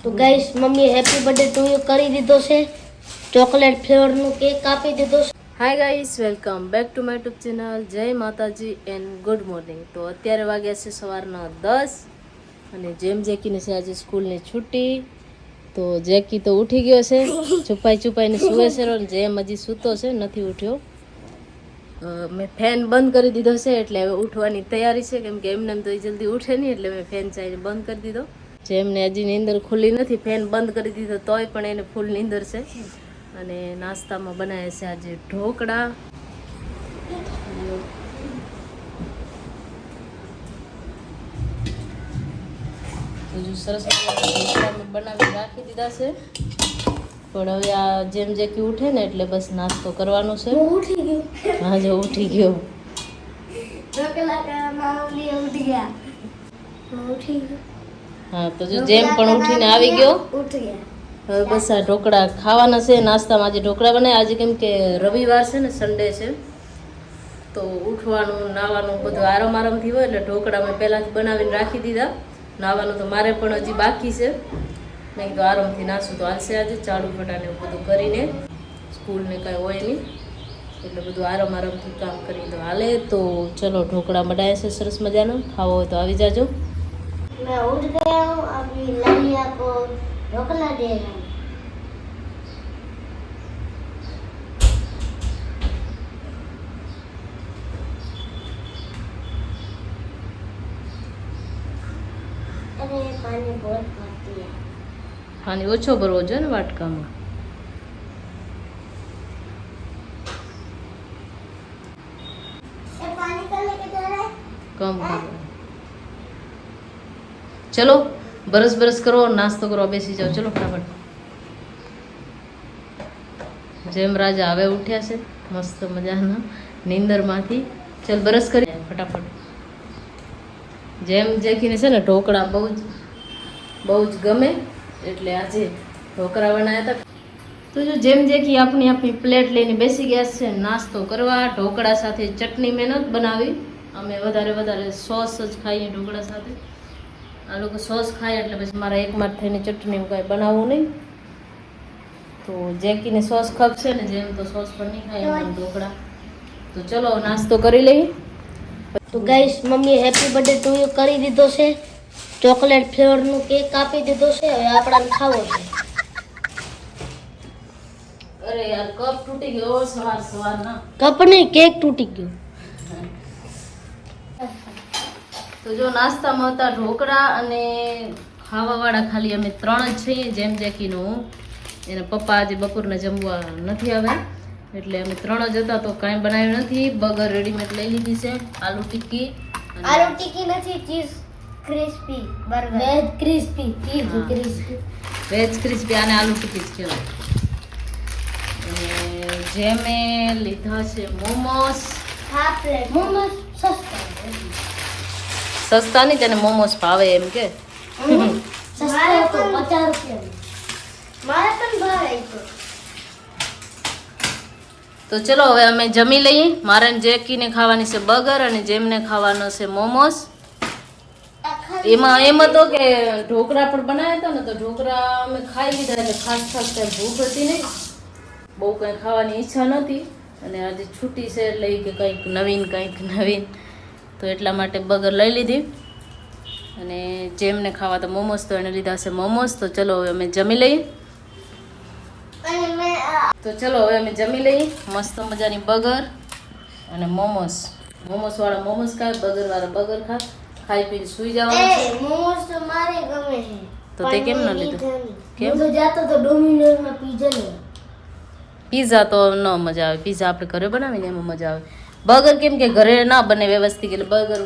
તો ગાઈસ મમ્મી happy birthday to you કરી દીધો છે, ચોકલેટ ફ્લેવરનો કેક કાપી દીધો છે. Hi guys, welcome back to my YouTube channel. જય માતાજી એન્ડ ગુડ મોર્નિંગ. તો અત્યારે વાગ્યા છે સવારના 10 અને જેમ જેકીને છે આજે સ્કૂલની છુટ્ટી. તો જેકી તો ઉઠી ગયો છે, છુપાઈને સૂવે છે. જેમ હજી સૂતો છે, નથી ઉઠ્યો. મેં ફેન બંધ કરી દીધો છે એટલે હવે ઉઠવાની તૈયારી છે, કેમ કે એમને તો જલ્દી ઉઠે નહીં, એટલે મેં ફેન ચાઈને બંધ કરી દીધો. જેમને હજી નીંદર ખુલ્લી નથી, ફેન બંધ કરી દીધો તોય પણ એને ફૂલ નીંદર છે. અને નાસ્તામાં બનાવ્યા છે આજે ઢોકળા. હજુ સરસ ઢોકળા મેં બનાવી રાખી દીધા છે, પણ હવે આ જેમ જેકી ઉઠે ને એટલે બસ નાસ્તો કરવાનો છે. હા, જો ઉઠી ગયો. હા, તો જો જેમ પણ ઉઠીને આવી ગયો. હવે બસ આ ઢોકળા ખાવાના છે. નાસ્તામાં આજે ઢોકળા બનાવ્યા. આજે કેમ કે રવિવાર છે ને, સન્ડે છે, તો ઉઠવાનું નાવાનું બધું આરામથી હોય, એટલે ઢોકળા મેં પહેલાંથી બનાવીને રાખી દીધા. નાવાનું તો મારે પણ હજી બાકી છે. મેં કીધું આરામથી નાસું તો હાલશે. આજે ચાડુ ફટાને બધું કરીને સ્કૂલને કાંઈ હોય નહીં, એટલે બધું આરામથી કામ કરી તો હાલે. તો ચલો, ઢોકળા બનાવ્યા છે સરસ મજાનો. ખાવો હોય તો આવી જાજો. मैं उठ गया हूँ, अभी लालिया को ढोकला दे रहा हूँ. अरे पानी बहुत पड़ती है. પાણી ઓછો ભરવો જોઈએ ને વાટકામાં. ये पानी का लेके जा रहा है. કમ કરો. ચલો, બરસ કરો, નાસ્તો કરો, બેસી જાઓ. ચલો ફટાફટ. જેમ રાજા હવે ઉઠ્યા છે મસ્ત મજાના નીંદરમાંથી. ચલ, બરસ કરી ફટાફટ. જેમ જેકીને છે ને ઢોકળા બહુ જ ગમે, એટલે આજે ઢોકળા બનાવ્યા હતા. તો જો જેમ જેકી આપણી પ્લેટ લઈને બેસી ગયા છે નાસ્તો કરવા. ઢોકળા સાથે ચટણી મેં નથી બનાવી, અમે વધારે સોસ જ ખાઈએ ઢોકળા સાથે. આ લોકો સોસ ખાય એટલે પછી મારા એકમાં થઈને ચટણી કાંઈ બનાવવું નહીં. તો જેકીને સોસ ખપશે ને, જેમ તો સોસ પણ નહીં ખાય એમ ઢોકળા. તો ચલો નાસ્તો કરી લઈએ. તો ગાઈસ મમ્મી હેપી બર્થડે ટુ યુ કરી દીધો છે, ચોકલેટ ફ્લેવરનો કેક કાપી દીધો છે. હવે આપણાને ખાવો છે. અરે યાર, કપ તૂટી ગયો સવારના. કપ નહીં, કેક તૂટી ગયો. તો જો નાસ્તામાં હતા ઢોકળા અને ખાવાવાળા ખાલી અમે 3 જ છીએ. જેમ જેકીનું એના પપ્પા આજે બપોરના જમવા નથી આવ્યા, એટલે અમે 3 જ હતા. તો કાંઈ બનાવ્યું નથી. બર્ગર રેડીમેડ લઈ લીધી છે, આલુ ટિક્કી નથી, cheese crispy burger, veg crispy, cheese crispy, veg crispy અને આલુ ટિક્કી જ કહેવાય. અને જે મેં લીધા છે મોમોસ. હાફ પ્લેટ મોમોસ સસ્તા સસ્તા નહીં, તેને મોમોસ ભાવે એમ કે. સસ્તા તો 50 રૂપિયા. મારે પણ ભાવે તો. તો ચલો હવે અમે જમી લઈએ. મારે જેકીને ખાવાની છે બર્ગર અને જેમને ખાવાનો છે મોમોસ. એમ હતો કે ઢોકળા પણ બનાવ્યા હતા ને, તો ઢોકળા અમે ખાઈ લીધા, એટલે ખાસ કાંઈ ભૂખ હતી નહીં, બહુ કંઈ ખાવાની ઈચ્છા નહોતી. અને આજે છૂટી છે એટલે કે કંઈક નવીન, તો એટલા માટે બર્ગર લઈ લીધી. અને જેમને ખાવા તો મોમોસ, તો એને લીધા છે મોમોસ. તો ચલો હવે અમે જમી લઈએ. મસ્ત મજાની બર્ગર અને મોમોસવાળા મોમોસ ખાય, બર્ગરવાળા બર્ગર ખાઈ પીને સૂઈ જવાનું છે. મોમોસ તો મારે ગમે છે. તો તે કેમ ન લીધું? કેમ? તો જાતો તો ડોમિનોઝમાં પીઝા લે. પીઝા તો ન મજા આવે. પીઝા આપણે ઘરે બનાવીને એમાં મજા આવે. બર્ગર કેમ કે ઘરે ના બને વ્યવસ્થિત, એટલે burger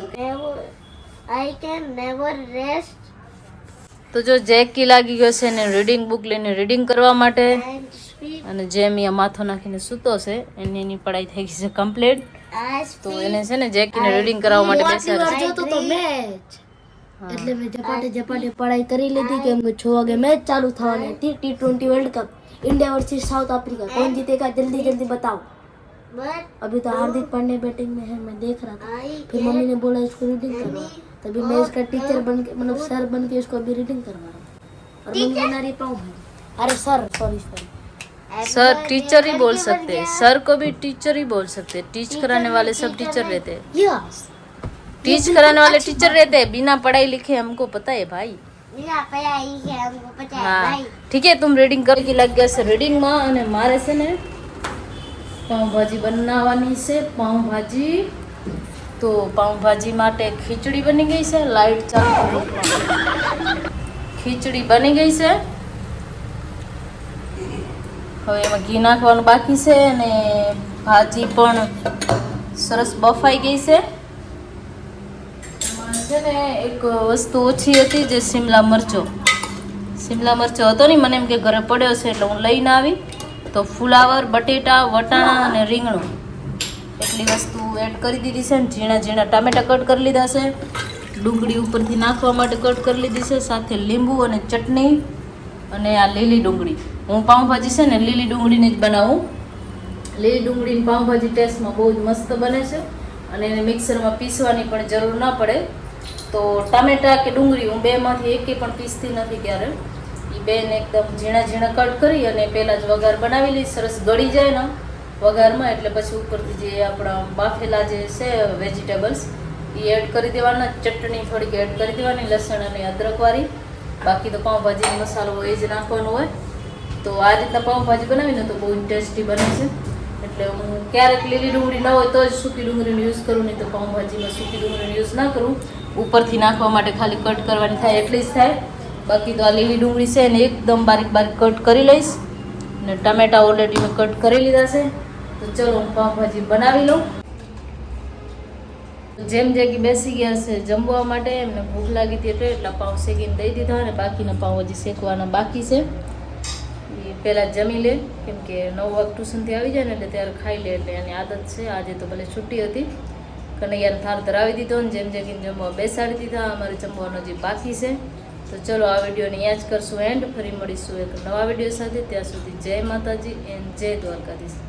I can never rest. તો જો જેકી લાગી ગયો છે ને રીડિંગ બુક લઈને રીડિંગ કરવા માટે. And sleep. અને જેમ અહીંયા માથો નાખીને સૂતો છે, એની પઢાઈ થઈ ગઈ છે કમ્પ્લીટ. તો એને છે ને જેકીને રીડિંગ કરાવવા માટે બેસાડી. જોતો તો મેચ, એટલે મેં ઝપાટે પઢાઈ કરી લીધી, કેમ કે 6 વાગે મેચ ચાલુ થવાની હતી. T20 world cup, India versus south Africa, कौन जीतेगा जल्दी बताओ. अभी तो हार्दिक पांड्या बैटिंग में है, मैं देख रहा था. फिर मम्मी ने बोला इसको रीडिंग करवा, तभी मैं इसका टीचर बन के, मतलब सर बन के इसको अभी रीडिंग करवा रहा हूँ. और मम्मी बना रही पाव भाजी। अरे sir sorry sorry sir teacher ही बोल सकते हैं, सर को भी टीचर ही बोल सकते हैं। टीच कराने वाले सब टीचर रहते हैं, यस टीच कराने वाले टीचर रहते हैं। बिना पढ़ाई लिखे हमको पता है भाई। बिना पढ़ाई के हमको पता है હા भाई। ઠીક है, तुम રીડિંગ કરી લાગ્યા છે રીડિંગમાં અને મારે છે ને પાઉંભાજી બનાવવાની છે પાઉંભાજી। તો પાઉંભાજી માટે ખીચડી બની ગઈ છે, લાઈટ ચાલુ ખીચડી બની ગઈ છે। હવે એમાં ઘી નાખવાનું બાકી છે અને ભાજી પણ સરસ બફાઈ ગઈ છે। એમાં છે ને એક વસ્તુ ઓછી હતી જે શિમલા મરચો હતો નહીં, મને એમ કે ઘરે પડ્યો છે એટલે હું લઈને આવી। તો ફુલાવર, બટેટા, વટાણા અને રીંગણું એટલી વસ્તુ એડ કરી દીધી છે ને ઝીણા ઝીણા ટામેટા કટ કરી લીધા છે। ડુંગળી ઉપરથી નાખવા માટે કટ કરી લીધી છે, સાથે લીંબુ અને ચટણી અને આ લીલી ડુંગળી। હું પાઉંભાજી છે ને લીલી ડુંગળીની જ બનાવું। લીલી ડુંગળીની પાઉંભાજી ટેસ્ટમાં બહુ જ મસ્ત બને છે અને એને મિક્સરમાં પીસવાની પણ જરૂર ના પડે। તો ટામેટા કે ડુંગળી હું બેમાંથી એકેય પણ પીસતી નથી ક્યારે। એ બેને એકદમ ઝીણા ઝીણા કટ કરી અને પહેલાં જ વઘાર બનાવી લઈ, સરસ ગળી જાય ને વઘારમાં એટલે પછી ઉપરથી જે આપણા બાફેલા જે છે વેજીટેબલ્સ એ એડ કરી દેવાના। ચટણી થોડીક એડ કરી દેવાની, લસણ અને અદરકવાળી। બાકી તો પાઉંભાજીનો મસાલો એ જ નાખવાનો હોય। તો આ રીતના પાઉંભાજી બનાવીને તો બહુ ટેસ્ટી બને છે। એટલે હું ક્યારેક લીલી ડુંગળી ન હોય તો જ સૂકી ડુંગળીનો યુઝ કરું, નહીં તો પાઉંભાજીમાં સૂકી ડુંગળીનો યુઝ ના કરું। ઉપરથી નાખવા માટે ખાલી કટ કરવાની થાય એટલી જ થાય। બાકી તો આ લીલી ડુંગળી છે ને એકદમ બારીક બારીક કટ કરી લઈશ અને ટામેટા ઓલરેડી મેં કટ કરી લીધા છે। તો ચલો હું પાઉંભાજી બનાવી લઉં। જેમ જેકી બેસી ગયા છે જમવા માટે, એમને ભૂખ લાગી હતી એટલે પાઉં શેકીને દઈ દીધા અને બાકીના પાઉં હજી શેકવાના બાકી છે। એ પહેલાં જમી લે, કેમ કે 9 વાગે ટ્યુશનથી આવી જાય ને એટલે ત્યારે ખાઈ લે, એટલે એની આદત છે। આજે તો ભલે છુટ્ટી હતી, કનૈયાને થાળ ધરાવી દીધો ને જેમ જેકીને જમવા બેસાડી દીધા। અમારે જમવાનો જે બાકી છે। તો ચલો આ વિડીયોને અહીંયા જ કરશું એન્ડ, ફરી મળીશું એક નવા વિડીયો સાથે। ત્યાં સુધી જય માતાજી એન્ડ જય દ્વારકાધીશ।